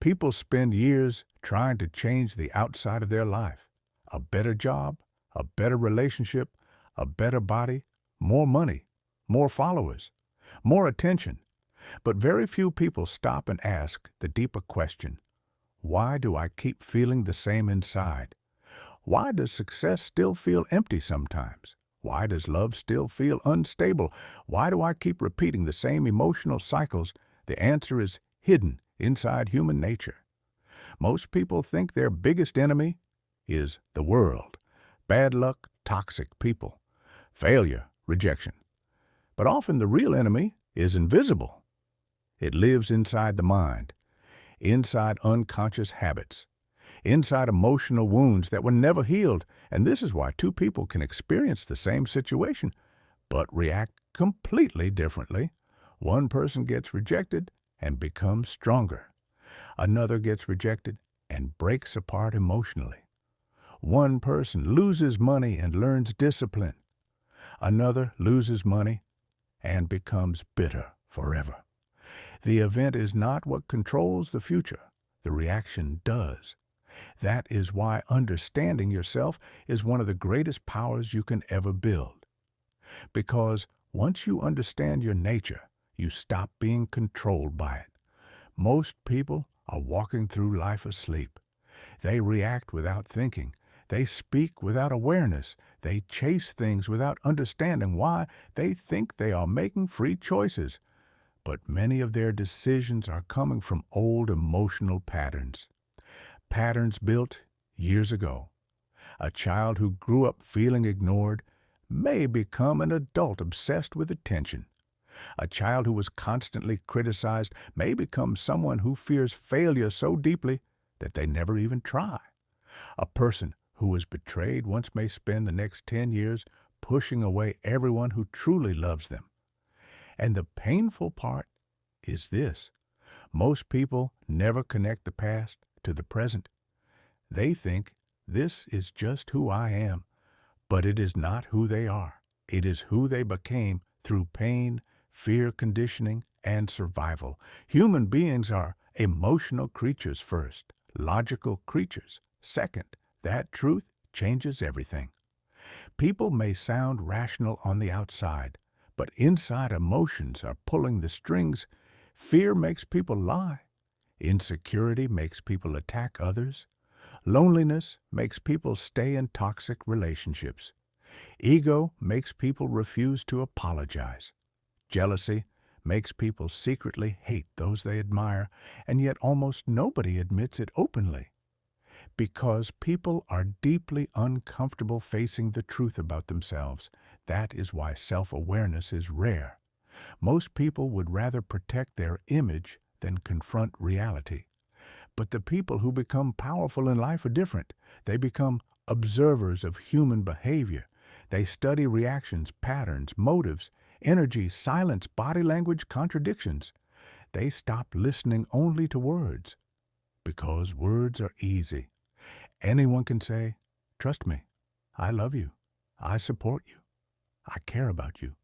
People spend years trying to change the outside of their life. A better job, a better relationship, a better body, more money, more followers, more attention. But very few people stop and ask the deeper question: why do I keep feeling the same inside? Why does success still feel empty sometimes? Why does love still feel unstable? Why do I keep repeating the same emotional cycles? The answer is hidden inside human nature. Most people think their biggest enemy is the world, bad luck, toxic people, failure, rejection. But often the real enemy is invisible. It lives inside the mind, inside unconscious habits, inside emotional wounds that were never healed. And this is why two people can experience the same situation, but react completely differently. One person gets rejected and becomes stronger. Another gets rejected and breaks apart emotionally. One person loses money and learns discipline. Another loses money and becomes bitter forever. The event is not what controls the future. The reaction does. That is why understanding yourself is one of the greatest powers you can ever build. Because once you understand your nature, you stop being controlled by it. Most people are walking through life asleep. They react without thinking. They speak without awareness. They chase things without understanding why. They think they are making free choices. But many of their decisions are coming from old emotional patterns. Patterns built years ago. A child who grew up feeling ignored may become an adult obsessed with attention. A child who was constantly criticized may become someone who fears failure so deeply that they never even try. A person who was betrayed once may spend the next 10 years pushing away everyone who truly loves them. And the painful part is this: most people never connect the past to the present. They think this is just who I am, but it is not who they are. It is who they became through pain, fear conditioning, and survival. Human beings are emotional creatures first, logical creatures second. That truth changes everything. People may sound rational on the outside, but inside emotions are pulling the strings. Fear makes people lie. Insecurity makes people attack others. Loneliness makes people stay in toxic relationships. Ego makes people refuse to apologize. Jealousy makes people secretly hate those they admire, and yet almost nobody admits it openly. Because people are deeply uncomfortable facing the truth about themselves. That is why self-awareness is rare. Most people would rather protect their image than confront reality. But the people who become powerful in life are different. They become observers of human behavior. They study reactions, patterns, motives, energy, silence, body language, contradictions. They stop listening only to words, because words are easy. Anyone can say, "Trust me, I love you, I support you, I care about you."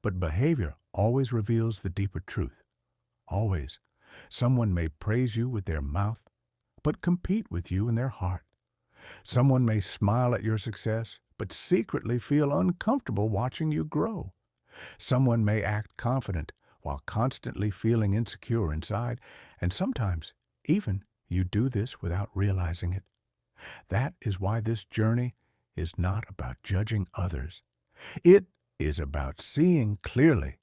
But behavior always reveals the deeper truth. Always. Someone may praise you with their mouth, but compete with you in their heart. Someone may smile at your success, but secretly feel uncomfortable watching you grow. Someone may act confident while constantly feeling insecure inside, and sometimes even you do this without realizing it. That is why this journey is not about judging others. It is about seeing clearly.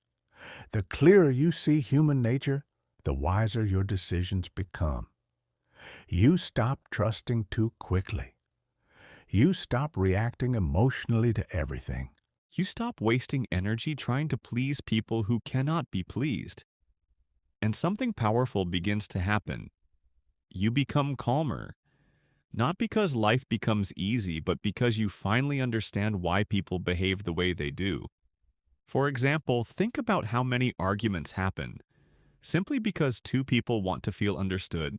The clearer you see human nature, the wiser your decisions become. You stop trusting too quickly. You stop reacting emotionally to everything. You stop wasting energy trying to please people who cannot be pleased. And something powerful begins to happen. You become calmer. Not because life becomes easy, but because you finally understand why people behave the way they do. For example, think about how many arguments happen simply because two people want to feel understood.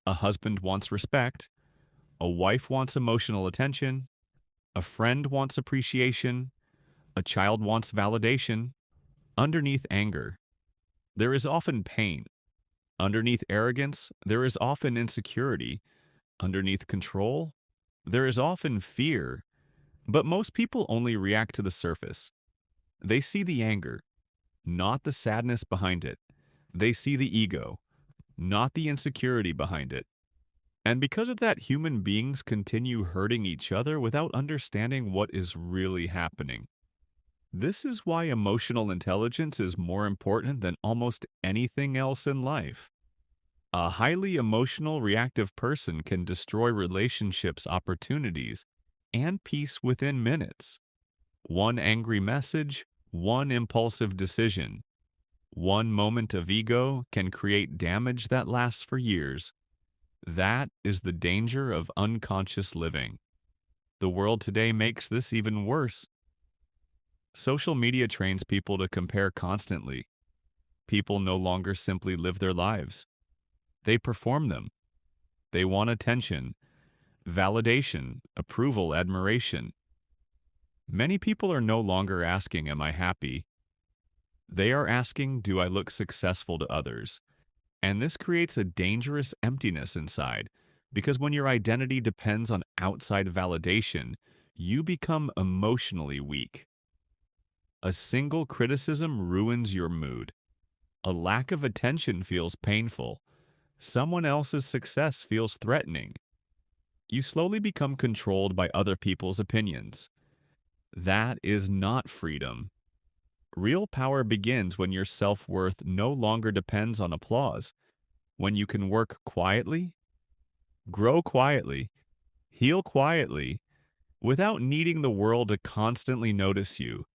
A husband wants respect, a wife wants emotional attention, a friend wants appreciation, a child wants validation. Underneath anger, there is often pain. Underneath arrogance, there is often insecurity. Underneath control, there is often fear. But most people only react to the surface. They see the anger, not the sadness behind it. They see the ego, not the insecurity behind it. And because of that, human beings continue hurting each other without understanding what is really happening. This is why emotional intelligence is more important than almost anything else in life. A highly emotional, reactive person can destroy relationships, opportunities, and peace within minutes. One angry message, one impulsive decision, one moment of ego can create damage that lasts for years. That is the danger of unconscious living. The world today makes this even worse. Social media trains people to compare constantly. People no longer simply live their lives. They perform them. They want attention, validation, approval, admiration. Many people are no longer asking, "Am I happy?" They are asking, "Do I look successful to others?" And this creates a dangerous emptiness inside, because when your identity depends on outside validation, you become emotionally weak. A single criticism ruins your mood. A lack of attention feels painful. Someone else's success feels threatening. You slowly become controlled by other people's opinions. That is not freedom. Real power begins when your self-worth no longer depends on applause, when you can work quietly, grow quietly, heal quietly, without needing the world to constantly notice you.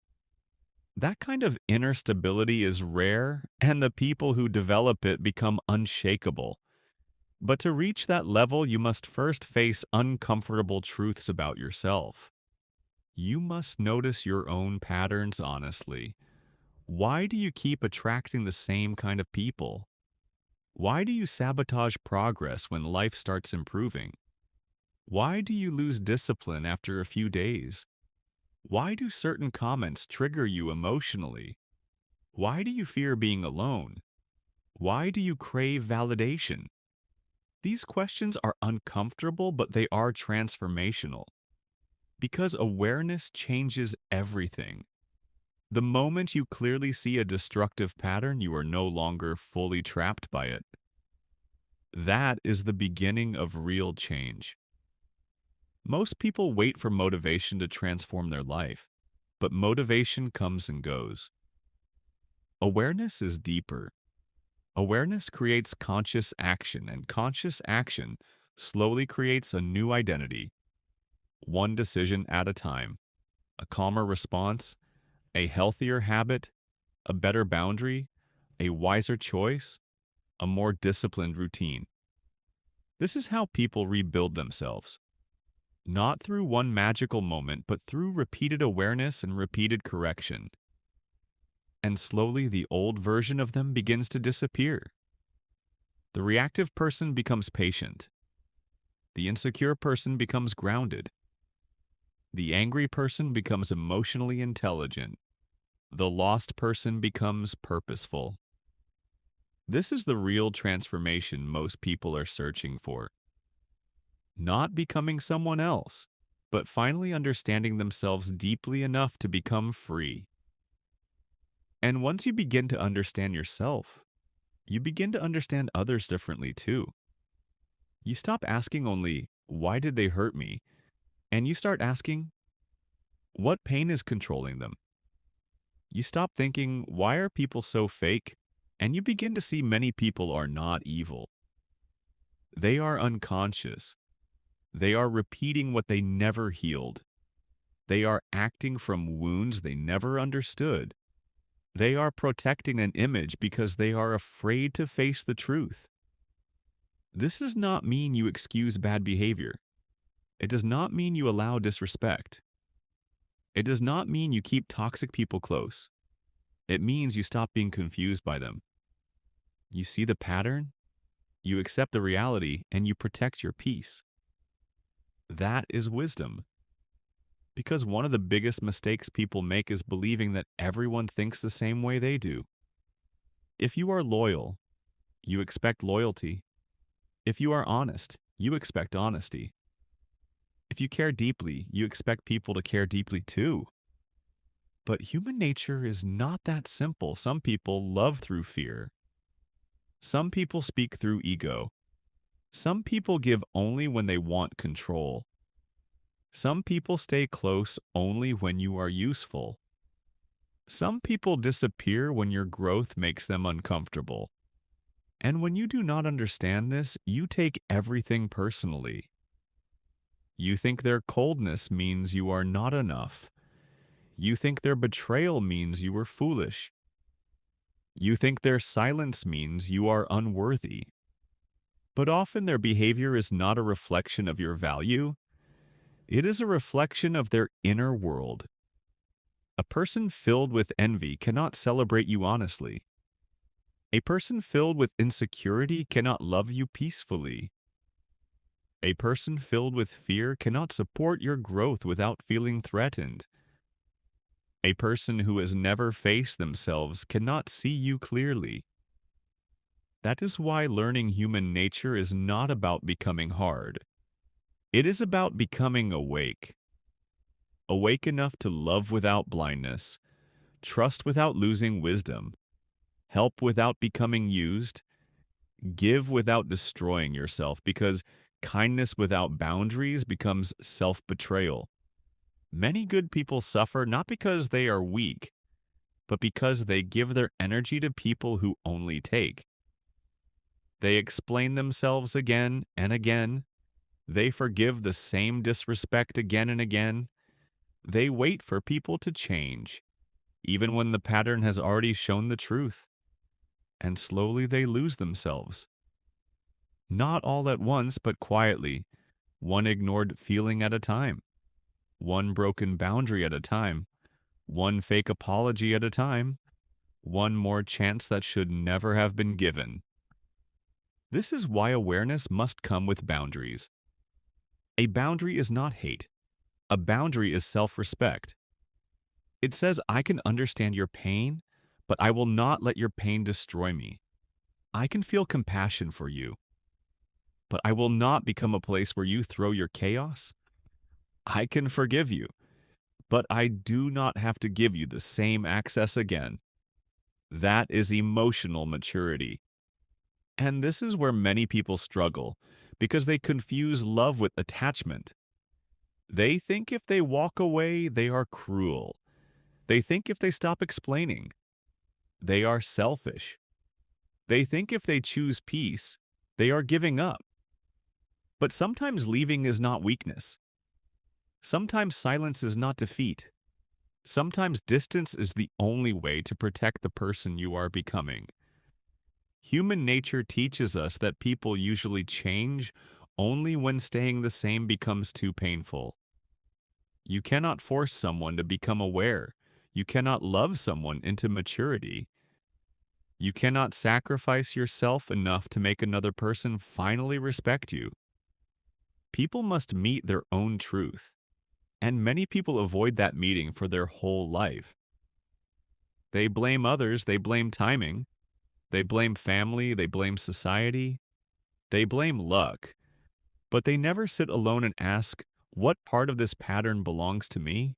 That kind of inner stability is rare, and the people who develop it become unshakable. But to reach that level, you must first face uncomfortable truths about yourself. You must notice your own patterns honestly. Why do you keep attracting the same kind of people? Why do you sabotage progress when life starts improving? Why do you lose discipline after a few days? Why do certain comments trigger you emotionally? Why do you fear being alone? Why do you crave validation? These questions are uncomfortable, but they are transformational. Because awareness changes everything. The moment you clearly see a destructive pattern, you are no longer fully trapped by it. That is the beginning of real change. Most people wait for motivation to transform their life, but motivation comes and goes. Awareness is deeper. Awareness creates conscious action, and conscious action slowly creates a new identity, one decision at a time, a calmer response, a healthier habit, a better boundary, a wiser choice, a more disciplined routine. This is how people rebuild themselves. Not through one magical moment, but through repeated awareness and repeated correction. And slowly the old version of them begins to disappear. The reactive person becomes patient. The insecure person becomes grounded. The angry person becomes emotionally intelligent. The lost person becomes purposeful. This is the real transformation most people are searching for. Not becoming someone else, but finally understanding themselves deeply enough to become free. And once you begin to understand yourself, you begin to understand others differently too. You stop asking only, "Why did they hurt me?" And you start asking, "What pain is controlling them?" You stop thinking, "Why are people so fake?" And you begin to see many people are not evil. They are unconscious. They are repeating what they never healed. They are acting from wounds they never understood. They are protecting an image because they are afraid to face the truth. This does not mean you excuse bad behavior. It does not mean you allow disrespect. It does not mean you keep toxic people close. It means you stop being confused by them. You see the pattern, you accept the reality, and you protect your peace. That is wisdom. Because one of the biggest mistakes people make is believing that everyone thinks the same way they do. If you are loyal, you expect loyalty. If you are honest, you expect honesty. If you care deeply, you expect people to care deeply too. But human nature is not that simple. Some people love through fear. Some people speak through ego. Some people give only when they want control. Some people stay close only when you are useful. Some people disappear when your growth makes them uncomfortable. And when you do not understand this, you take everything personally. You think their coldness means you are not enough. You think their betrayal means you were foolish. You think their silence means you are unworthy. But often their behavior is not a reflection of your value. It is a reflection of their inner world. A person filled with envy cannot celebrate you honestly. A person filled with insecurity cannot love you peacefully. A person filled with fear cannot support your growth without feeling threatened. A person who has never faced themselves cannot see you clearly. That is why learning human nature is not about becoming hard. It is about becoming awake. Awake enough to love without blindness, trust without losing wisdom, help without becoming used, give without destroying yourself, because kindness without boundaries becomes self-betrayal. Many good people suffer not because they are weak, but because they give their energy to people who only take. They explain themselves again and again. They forgive the same disrespect again and again. They wait for people to change, even when the pattern has already shown the truth. And slowly they lose themselves. Not all at once, but quietly, one ignored feeling at a time, one broken boundary at a time, one fake apology at a time, one more chance that should never have been given. This is why awareness must come with boundaries. A boundary is not hate. A boundary is self-respect. It says, I can understand your pain, but I will not let your pain destroy me. I can feel compassion for you, but I will not become a place where you throw your chaos. I can forgive you, but I do not have to give you the same access again. That is emotional maturity. And this is where many people struggle, because they confuse love with attachment. They think if they walk away, they are cruel. They think if they stop explaining, they are selfish. They think if they choose peace, they are giving up. But sometimes leaving is not weakness. Sometimes silence is not defeat. Sometimes distance is the only way to protect the person you are becoming. Human nature teaches us that people usually change only when staying the same becomes too painful. You cannot force someone to become aware. You cannot love someone into maturity. You cannot sacrifice yourself enough to make another person finally respect you. People must meet their own truth, and many people avoid that meeting for their whole life. They blame others, they blame timing, they blame family, they blame society, they blame luck, but they never sit alone and ask, what part of this pattern belongs to me?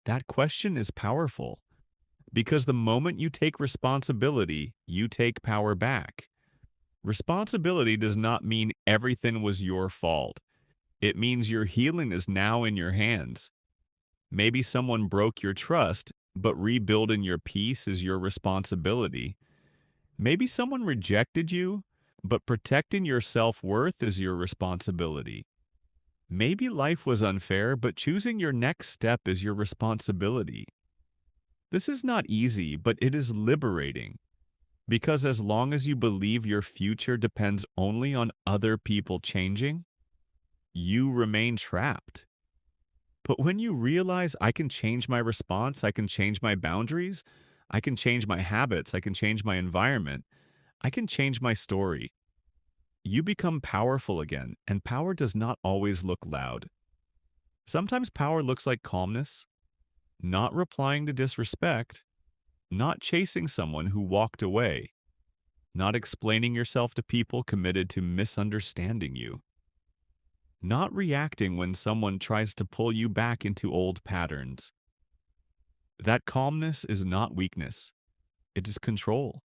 That question is powerful, because the moment you take responsibility, you take power back. Responsibility does not mean everything was your fault. It means your healing is now in your hands. Maybe someone broke your trust, but rebuilding your peace is your responsibility. Maybe someone rejected you, but protecting your self-worth is your responsibility. Maybe life was unfair, but choosing your next step is your responsibility. This is not easy, but it is liberating. Because as long as you believe your future depends only on other people changing, you remain trapped. But when you realize I can change my response, I can change my boundaries, I can change my habits, I can change my environment, I can change my story, you become powerful again, and power does not always look loud. Sometimes power looks like calmness, not replying to disrespect, not chasing someone who walked away, not explaining yourself to people committed to misunderstanding you, not reacting when someone tries to pull you back into old patterns. That calmness is not weakness, it is control.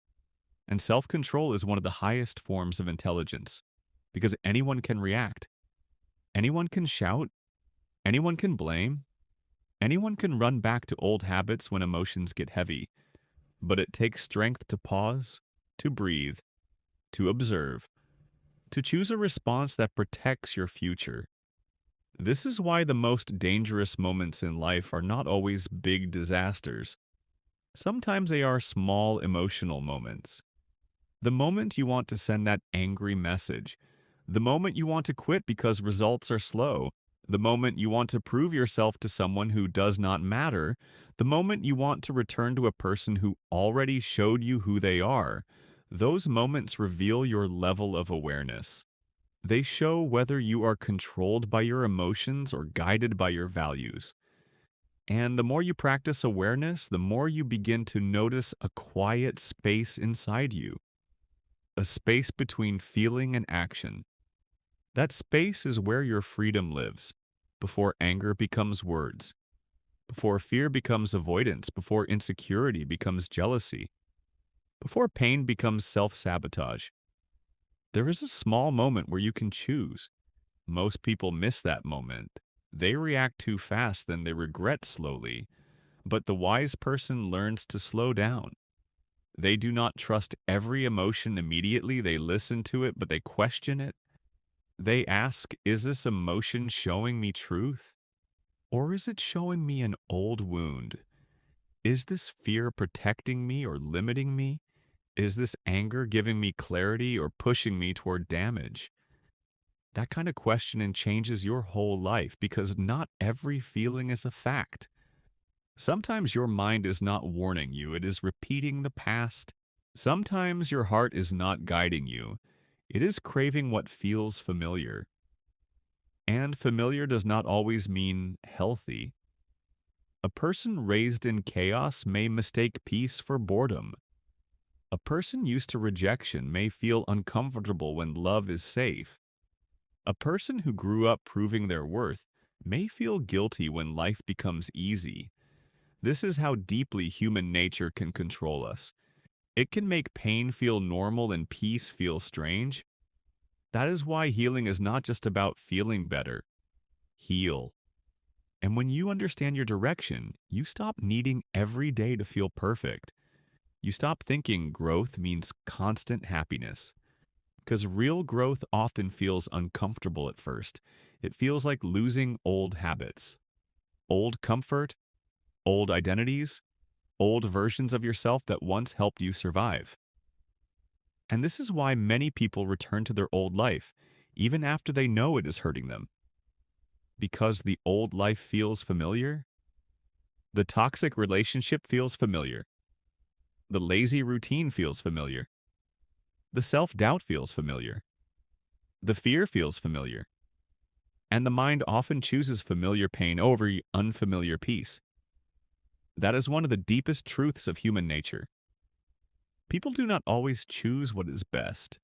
And self control is one of the highest forms of intelligence because anyone can react, anyone can shout, anyone can blame, anyone can run back to old habits when emotions get heavy. But it takes strength to pause, to breathe, to observe, to choose a response that protects your future. This is why the most dangerous moments in life are not always big disasters. Sometimes they are small emotional moments. The moment you want to send that angry message, the moment you want to quit because results are slow, the moment you want to prove yourself to someone who does not matter, the moment you want to return to a person who already showed you who they are, those moments reveal your level of awareness. They show whether you are controlled by your emotions or guided by your values. And the more you practice awareness, the more you begin to notice a quiet space inside you, a space between feeling and action. That space is where your freedom lives, before anger becomes words, before fear becomes avoidance, before insecurity becomes jealousy, before pain becomes self-sabotage. There is a small moment where you can choose. Most people miss that moment. They react too fast, then they regret slowly. But the wise person learns to slow down. They do not trust every emotion immediately. They listen to it, but they question it. They ask, is this emotion showing me truth? Or is it showing me an old wound? Is this fear protecting me or limiting me? Is this anger giving me clarity or pushing me toward damage? That kind of questioning changes your whole life because not every feeling is a fact. Sometimes your mind is not warning you, it is repeating the past. Sometimes your heart is not guiding you, it is craving what feels familiar. And familiar does not always mean healthy. A person raised in chaos may mistake peace for boredom. A person used to rejection may feel uncomfortable when love is safe. A person who grew up proving their worth may feel guilty when life becomes easy. This is how deeply human nature can control us. It can make pain feel normal and peace feel strange. That is why healing is not just about feeling better. Heal. And when you understand your direction, you stop needing every day to feel perfect. You stop thinking growth means constant happiness. Because real growth often feels uncomfortable at first. It feels like losing old habits, old comfort, old identities, old versions of yourself that once helped you survive. And this is why many people return to their old life, even after they know it is hurting them. Because the old life feels familiar, the toxic relationship feels familiar, the lazy routine feels familiar, the self-doubt feels familiar, the fear feels familiar, and the mind often chooses familiar pain over unfamiliar peace. That is one of the deepest truths of human nature. People do not always choose what is best.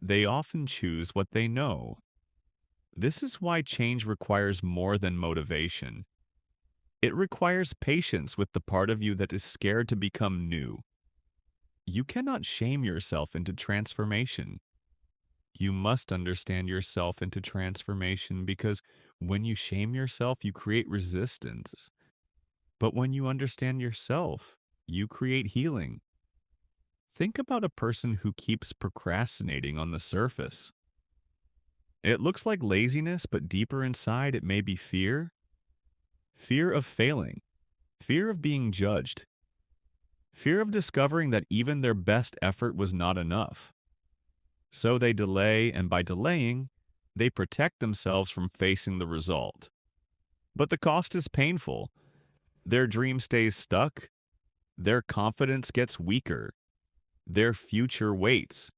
They often choose what they know. This is why change requires more than motivation. It requires patience with the part of you that is scared to become new. You cannot shame yourself into transformation. You must understand yourself into transformation because when you shame yourself, you create resistance. But when you understand yourself, you create healing. Think about a person who keeps procrastinating on the surface. It looks like laziness, but deeper inside it may be fear. Fear of failing. Fear of being judged. Fear of discovering that even their best effort was not enough. So they delay, and by delaying, they protect themselves from facing the result. But the cost is painful. Their dream stays stuck. Their confidence gets weaker. Their future waits.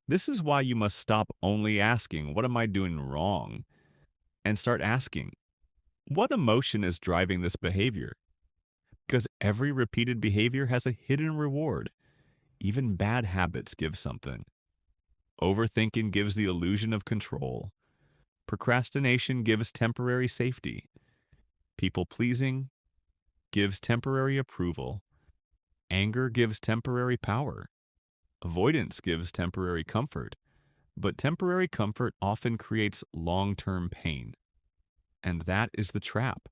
This is why you must stop only asking, what am I doing wrong? And start asking, what emotion is driving this behavior? Because every repeated behavior has a hidden reward. Even bad habits give something. Overthinking gives the illusion of control. Procrastination gives temporary safety. People pleasing gives temporary approval. Anger gives temporary power. Avoidance gives temporary comfort. But temporary comfort often creates long-term pain. And that is the trap.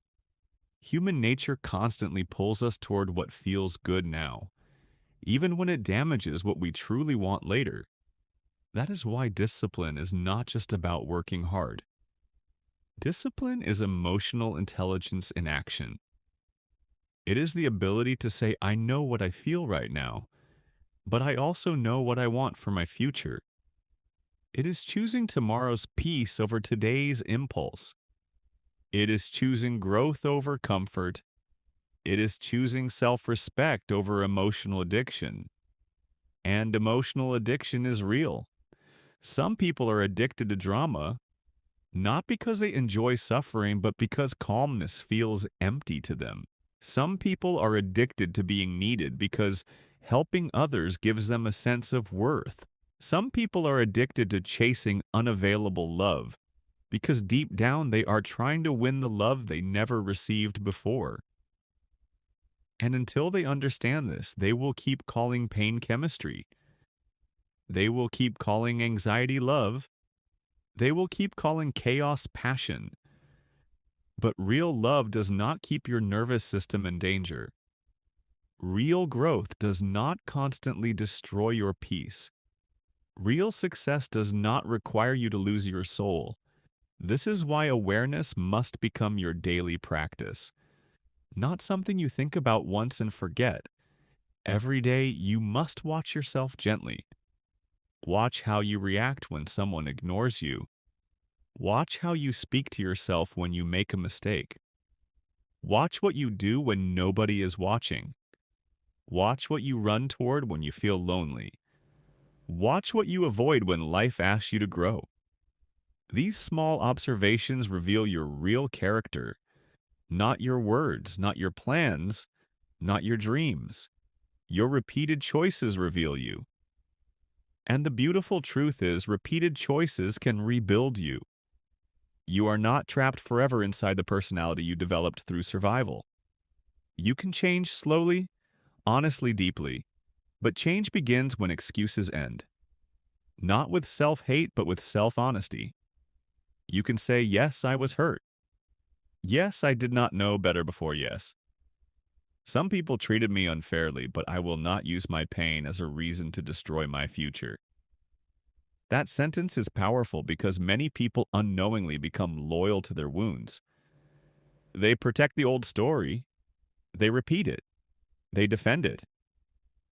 Human nature constantly pulls us toward what feels good now, even when it damages what we truly want later. That is why discipline is not just about working hard. Discipline is emotional intelligence in action. It is the ability to say, I know what I feel right now, but I also know what I want for my future. It is choosing tomorrow's peace over today's impulse. It is choosing growth over comfort. It is choosing self-respect over emotional addiction. And emotional addiction is real. Some people are addicted to drama, not because they enjoy suffering, but because calmness feels empty to them. Some people are addicted to being needed because helping others gives them a sense of worth. Some people are addicted to chasing unavailable love because deep down they are trying to win the love they never received before. And until they understand this, they will keep calling pain chemistry. They will keep calling anxiety love. They will keep calling chaos passion. But real love does not keep your nervous system in danger. Real growth does not constantly destroy your peace. Real success does not require you to lose your soul. This is why awareness must become your daily practice, not something you think about once and forget. Every day, you must watch yourself gently. Watch how you react when someone ignores you. Watch how you speak to yourself when you make a mistake. Watch what you do when nobody is watching. Watch what you run toward when you feel lonely. Watch what you avoid when life asks you to grow. These small observations reveal your real character, not your words, not your plans, not your dreams. Your repeated choices reveal you. And the beautiful truth is, repeated choices can rebuild you. You are not trapped forever inside the personality you developed through survival. You can change slowly, honestly, deeply, but change begins when excuses end. Not with self-hate, but with self-honesty. You can say, yes, I was hurt. Yes, I did not know better before yes. Some people treated me unfairly, but I will not use my pain as a reason to destroy my future. That sentence is powerful because many people unknowingly become loyal to their wounds. They protect the old story. They repeat it. They defend it.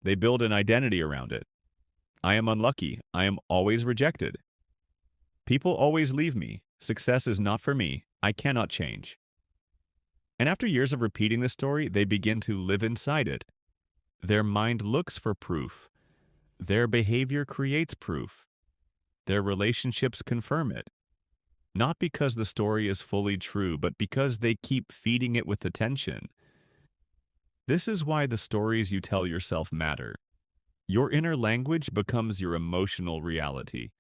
They build an identity around it. I am unlucky. I am always rejected. People always leave me. Success is not for me. I cannot change. And after years of repeating this story, they begin to live inside it. Their mind looks for proof. Their behavior creates proof. Their relationships confirm it. Not because the story is fully true, but because they keep feeding it with attention. This is why the stories you tell yourself matter. Your inner language becomes your emotional reality.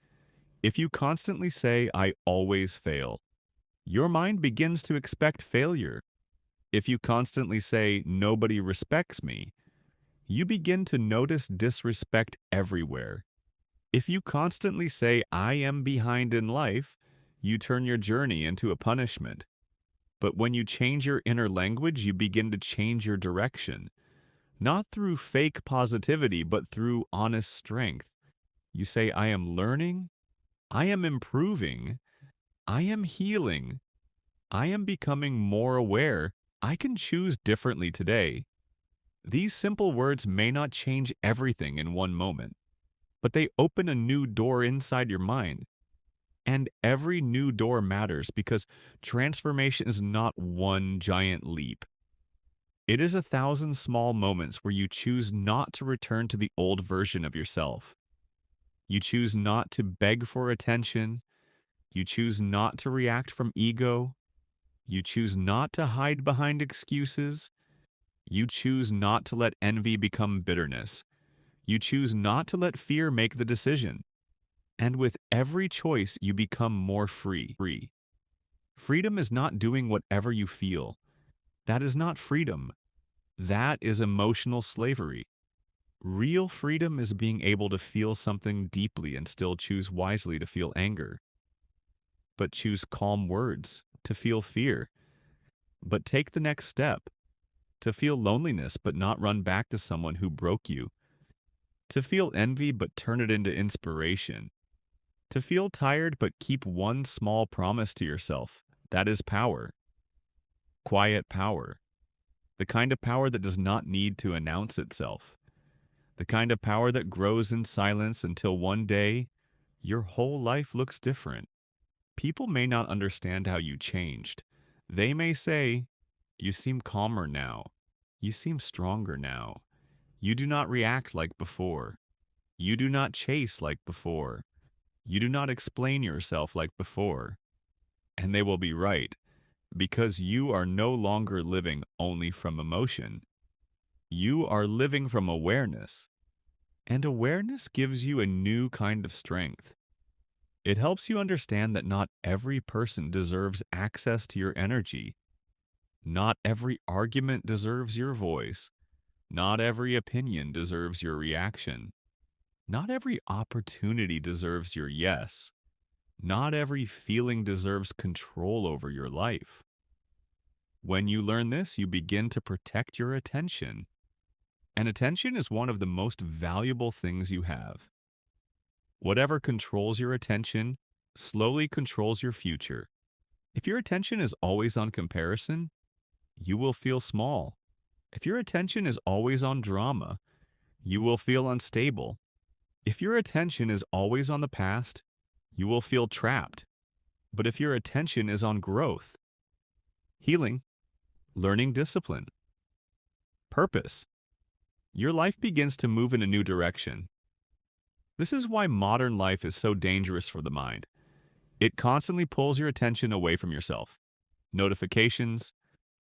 If you constantly say, I always fail, your mind begins to expect failure. If you constantly say, nobody respects me, you begin to notice disrespect everywhere. If you constantly say, I am behind in life, you turn your journey into a punishment. But when you change your inner language, you begin to change your direction. Not through fake positivity, but through honest strength. You say, I am learning, I am improving, I am healing, I am becoming more aware, I can choose differently today. These simple words may not change everything in one moment, but they open a new door inside your mind. And every new door matters because transformation is not one giant leap. It is 1,000 small moments where you choose not to return to the old version of yourself. You choose not to beg for attention. You choose not to react from ego. You choose not to hide behind excuses. You choose not to let envy become bitterness. You choose not to let fear make the decision. And with every choice, you become more free. Freedom is not doing whatever you feel. That is not freedom. That is emotional slavery. Real freedom is being able to feel something deeply and still choose wisely to feel anger, but choose calm words to feel fear, but take the next step, to feel loneliness but not run back to someone who broke you, to feel envy but turn it into inspiration, to feel tired but keep one small promise to yourself. That is power. Quiet power. The kind of power that does not need to announce itself. The kind of power that grows in silence until one day your whole life looks different. People may not understand how you changed. They may say, "You seem calmer now. You seem stronger now. You do not react like before. You do not chase like before. You do not explain yourself like before." And they will be right, because you are no longer living only from emotion. You are living from awareness. And awareness gives you a new kind of strength. It helps you understand that not every person deserves access to your energy. Not every argument deserves your voice. Not every opinion deserves your reaction. Not every opportunity deserves your yes. Not every feeling deserves control over your life. When you learn this, you begin to protect your attention. And attention is one of the most valuable things you have. Whatever controls your attention slowly controls your future. If your attention is always on comparison, you will feel small. If your attention is always on drama, you will feel unstable. If your attention is always on the past, you will feel trapped. But if your attention is on growth, healing, learning discipline, purpose, your life begins to move in a new direction. This is why modern life is so dangerous for the mind. It constantly pulls your attention away from yourself. Notifications,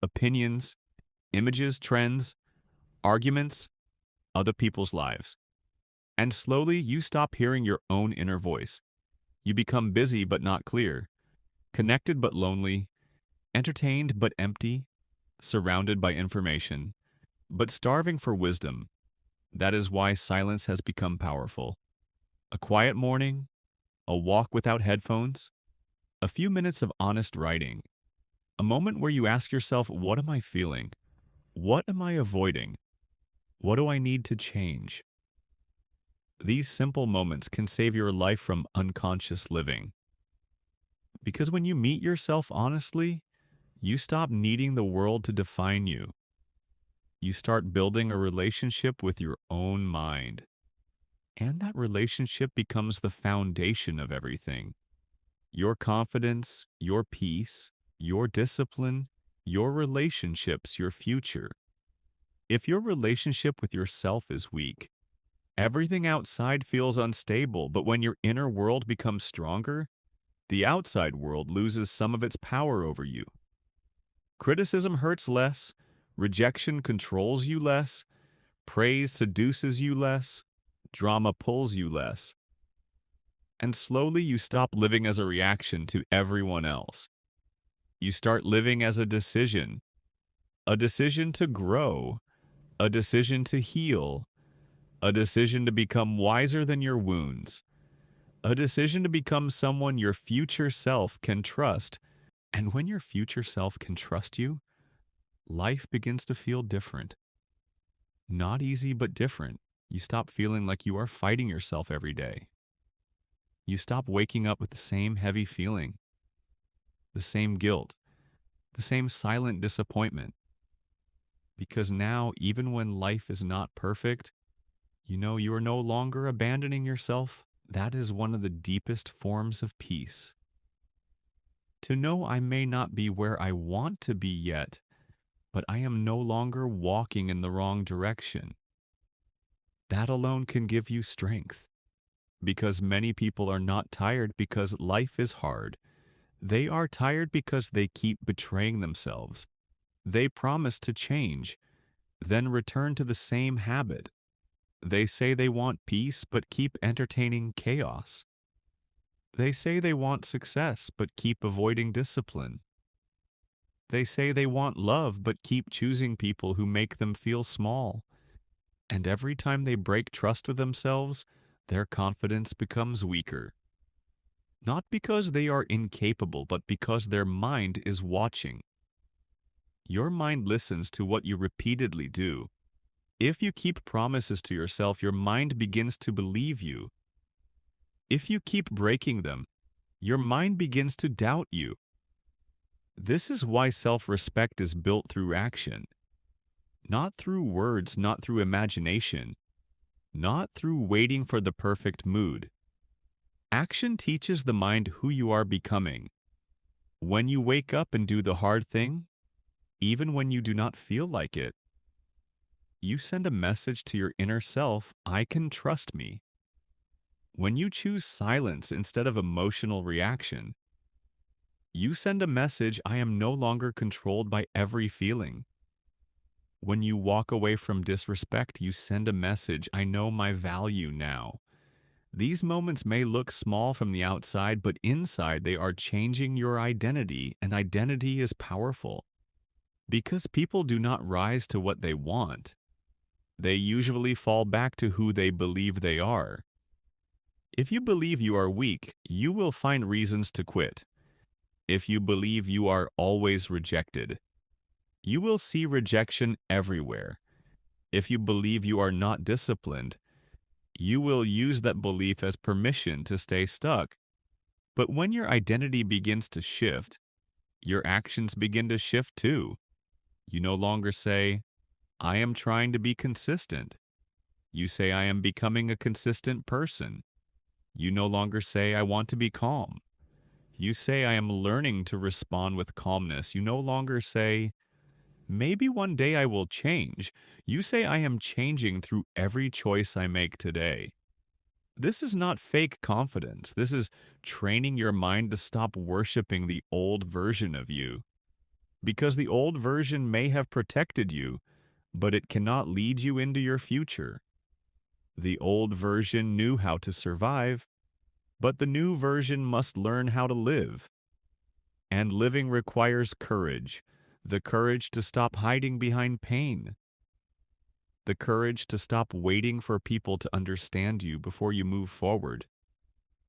opinions, images, trends, arguments, other people's lives. And slowly you stop hearing your own inner voice. You become busy but not clear, connected but lonely, entertained but empty, surrounded by information, but starving for wisdom. That is why silence has become powerful. A quiet morning, a walk without headphones, a few minutes of honest writing, a moment where you ask yourself, what am I feeling? What am I avoiding? What do I need to change? These simple moments can save your life from unconscious living. Because when you meet yourself honestly, you stop needing the world to define you. You start building a relationship with your own mind. And that relationship becomes the foundation of everything. Your confidence, your peace, your discipline, your relationships, your future. If your relationship with yourself is weak, everything outside feels unstable, but when your inner world becomes stronger, the outside world loses some of its power over you. Criticism hurts less, rejection controls you less, praise seduces you less, drama pulls you less. And slowly you stop living as a reaction to everyone else. You start living as a decision to grow, a decision to heal, a decision to become wiser than your wounds, a decision to become someone your future self can trust. And when your future self can trust you, life begins to feel different. Not easy, but different. You stop feeling like you are fighting yourself every day. You stop waking up with the same heavy feeling, the same guilt, the same silent disappointment. Because now, even when life is not perfect, you know you are no longer abandoning yourself. That is one of the deepest forms of peace. To know I may not be where I want to be yet, but I am no longer walking in the wrong direction. That alone can give you strength. Because many people are not tired because life is hard. They are tired because they keep betraying themselves. They promise to change, then return to the same habit. They say they want peace but keep entertaining chaos. They say they want success but keep avoiding discipline. They say they want love but keep choosing people who make them feel small. And every time they break trust with themselves, their confidence becomes weaker. Not because they are incapable, but because their mind is watching. Your mind listens to what you repeatedly do. If you keep promises to yourself, your mind begins to believe you. If you keep breaking them, your mind begins to doubt you. This is why self-respect is built through action. Not through words, not through imagination, not through waiting for the perfect mood. Action teaches the mind who you are becoming. When you wake up and do the hard thing, even when you do not feel like it, you send a message to your inner self, I can trust me. When you choose silence instead of emotional reaction, you send a message, I am no longer controlled by every feeling. When you walk away from disrespect, you send a message, I know my value now. These moments may look small from the outside, but inside they are changing your identity, and identity is powerful. Because people do not rise to what they want, they usually fall back to who they believe they are. If you believe you are weak, you will find reasons to quit. If you believe you are always rejected, you will see rejection everywhere. If you believe you are not disciplined, you will use that belief as permission to stay stuck. But when your identity begins to shift, your actions begin to shift too. You no longer say, I am trying to be consistent. You say, I am becoming a consistent person. You no longer say, I want to be calm. You say, I am learning to respond with calmness. You no longer say, maybe one day I will change. You say, I am changing through every choice I make today. This is not fake confidence. This is training your mind to stop worshiping the old version of you. Because the old version may have protected you, but it cannot lead you into your future. The old version knew how to survive, but the new version must learn how to live. And living requires courage, the courage to stop hiding behind pain, the courage to stop waiting for people to understand you before you move forward,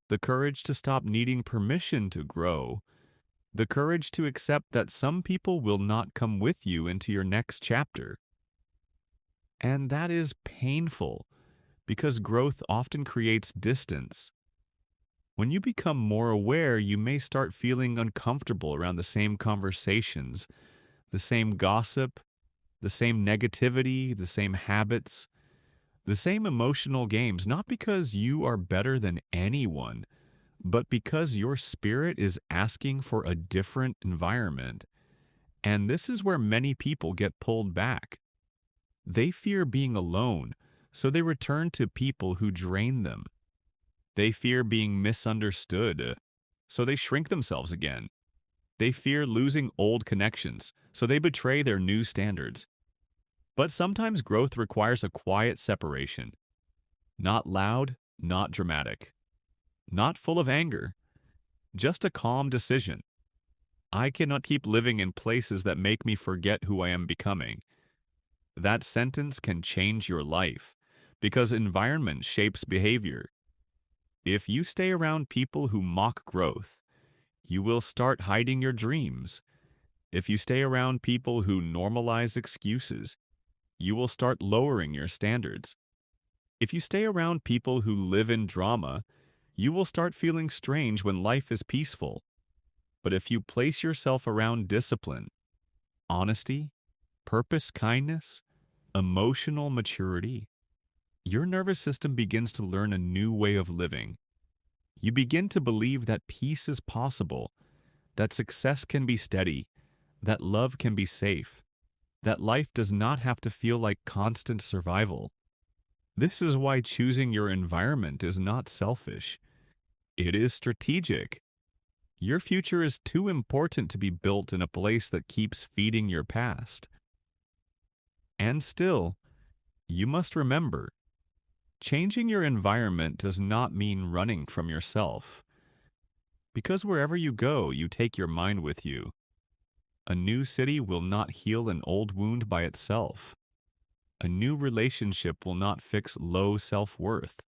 the courage to stop needing permission to grow, the courage to accept that some people will not come with you into your next chapter. And that is painful because growth often creates distance. When you become more aware, you may start feeling uncomfortable around the same conversations, the same gossip, the same negativity, the same habits, the same emotional games, not because you are better than anyone, but because your spirit is asking for a different environment. And this is where many people get pulled back. They fear being alone, so they return to people who drain them. They fear being misunderstood, so they shrink themselves again. They fear losing old connections, so they betray their new standards. But sometimes growth requires a quiet separation. Not loud, not dramatic. Not full of anger. Just a calm decision. I cannot keep living in places that make me forget who I am becoming. That sentence can change your life, because environment shapes behavior. If you stay around people who mock growth, you will start hiding your dreams. If you stay around people who normalize excuses, you will start lowering your standards. If you stay around people who live in drama, you will start feeling strange when life is peaceful. But if you place yourself around discipline, honesty, purpose, kindness, emotional maturity, your nervous system begins to learn a new way of living. You begin to believe that peace is possible, that success can be steady, that love can be safe, that life does not have to feel like constant survival. This is why choosing your environment is not selfish. It is strategic. Your future is too important to be built in a place that keeps feeding your past. And still, you must remember, Changing your environment does not mean running from yourself, because wherever you go, you take your mind with you. A new city will not heal an old wound by itself. A new relationship will not fix low self-worth.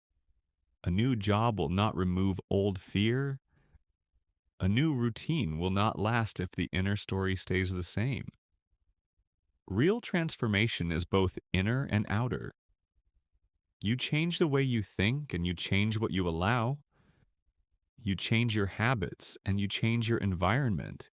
A new job will not remove old fear. A new routine will not last if the inner story stays the same. Real transformation is both inner and outer. You change the way you think and you change what you allow. You change your habits and you change your environment.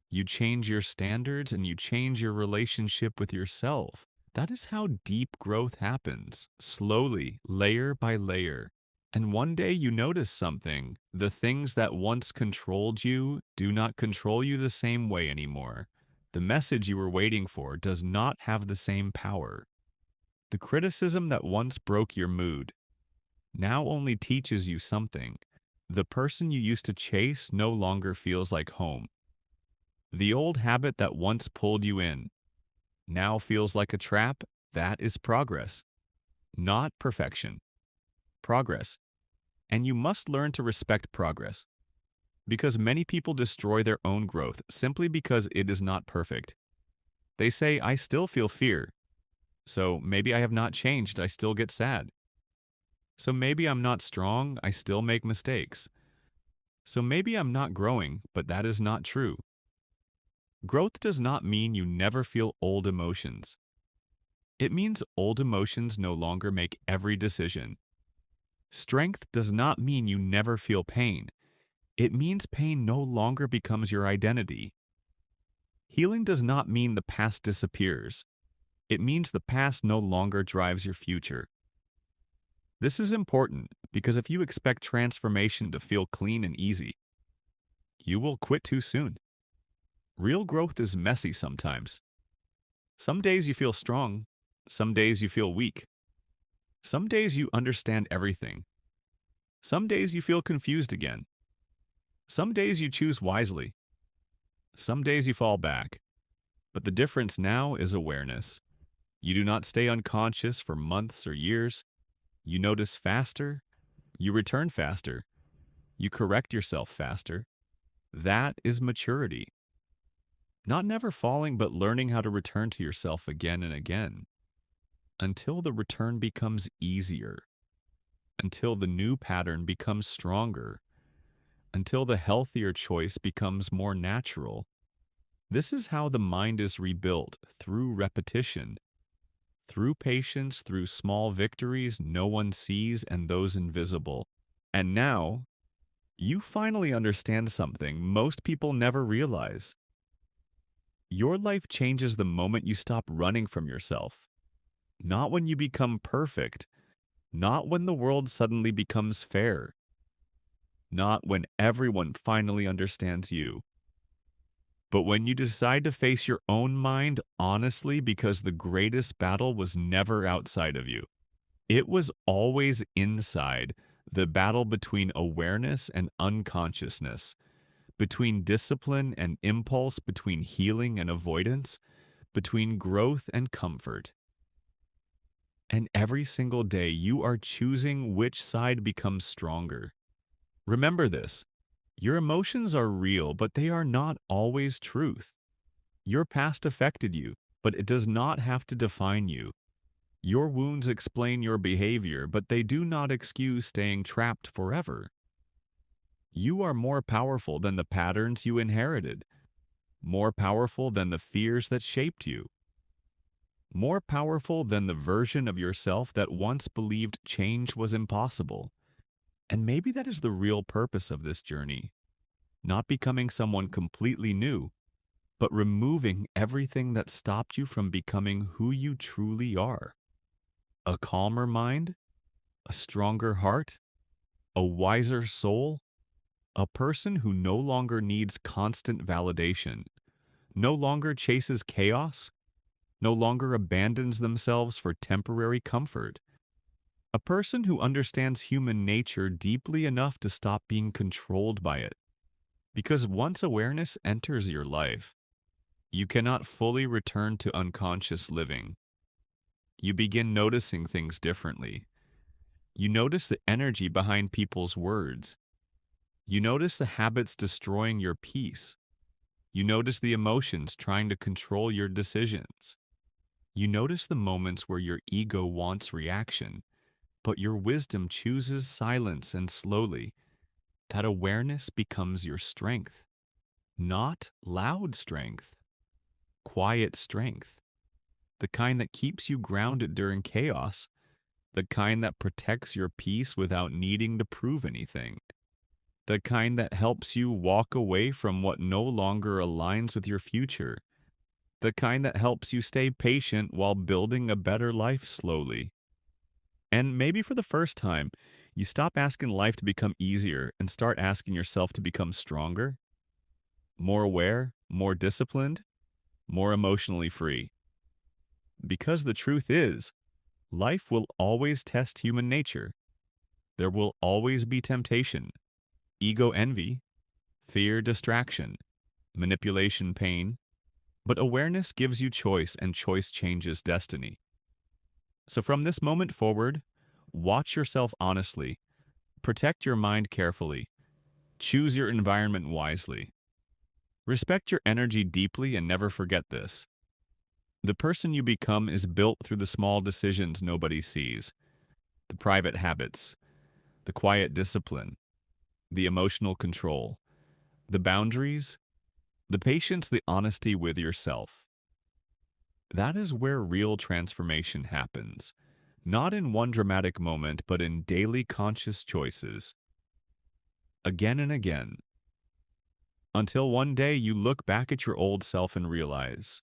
You change your standards and you change your relationship with yourself. That is how deep growth happens, slowly, layer by layer. And one day you notice something. The things that once controlled you do not control you the same way anymore. The message you were waiting for does not have the same power. The criticism that once broke your mood now only teaches you something. The person you used to chase no longer feels like home. The old habit that once pulled you in now feels like a trap. That is progress, not perfection. Progress. And you must learn to respect progress, because many people destroy their own growth simply because it is not perfect. They say, I still feel fear, so maybe I have not changed, I still get sad. So maybe I'm not strong, I still make mistakes. So maybe I'm not growing, but that is not true. Growth does not mean you never feel old emotions. It means old emotions no longer make every decision. Strength does not mean you never feel pain. It means pain no longer becomes your identity. Healing does not mean the past disappears. It means the past no longer drives your future. This is important because if you expect transformation to feel clean and easy, you will quit too soon. Real growth is messy sometimes. Some days you feel strong, some days you feel weak. Some days you understand everything. Some days you feel confused again. Some days you choose wisely. Some days you fall back. But the difference now is awareness. You do not stay unconscious for months or years. You notice faster. You return faster. You correct yourself faster. That is maturity. Not never falling, but learning how to return to yourself again and again. Until the return becomes easier. Until the new pattern becomes stronger. Until the healthier choice becomes more natural. This is how the mind is rebuilt, through repetition. Through patience, through small victories no one sees and those invisible. And now, you finally understand something most people never realize. Your life changes the moment you stop running from yourself. Not when you become perfect. Not when the world suddenly becomes fair. Not when everyone finally understands you. But when you decide to face your own mind honestly, because the greatest battle was never outside of you. It was always inside, the battle between awareness and unconsciousness, between discipline and impulse, between healing and avoidance, between growth and comfort. And every single day you are choosing which side becomes stronger. Remember this. Your emotions are real, but they are not always truth. Your past affected you, but it does not have to define you. Your wounds explain your behavior, but they do not excuse staying trapped forever. You are more powerful than the patterns you inherited, more powerful than the fears that shaped you, more powerful than the version of yourself that once believed change was impossible. And maybe that is the real purpose of this journey. Not becoming someone completely new, but removing everything that stopped you from becoming who you truly are. A calmer mind, a stronger heart, a wiser soul, a person who no longer needs constant validation, no longer chases chaos, no longer abandons themselves for temporary comfort. A person who understands human nature deeply enough to stop being controlled by it. Because once awareness enters your life, you cannot fully return to unconscious living. You begin noticing things differently. You notice the energy behind people's words. You notice the habits destroying your peace. You notice the emotions trying to control your decisions. You notice the moments where your ego wants reaction, but your wisdom chooses silence, and slowly, that awareness becomes your strength. Not loud strength, quiet strength. The kind that keeps you grounded during chaos, the kind that protects your peace without needing to prove anything, the kind that helps you walk away from what no longer aligns with your future, the kind that helps you stay patient while building a better life slowly. And maybe for the first time, you stop asking life to become easier and start asking yourself to become stronger, more aware, more disciplined, more emotionally free. Because the truth is, life will always test human nature. There will always be temptation, ego envy, fear distraction, manipulation pain, but awareness gives you choice and choice changes destiny. So from this moment forward, watch yourself honestly, protect your mind carefully, choose your environment wisely, respect your energy deeply and never forget this. The person you become is built through the small decisions nobody sees, the private habits, the quiet discipline, the emotional control, the boundaries, the patience, the honesty with yourself. That is where real transformation happens, not in one dramatic moment, but in daily conscious choices, again and again, until one day you look back at your old self and realize,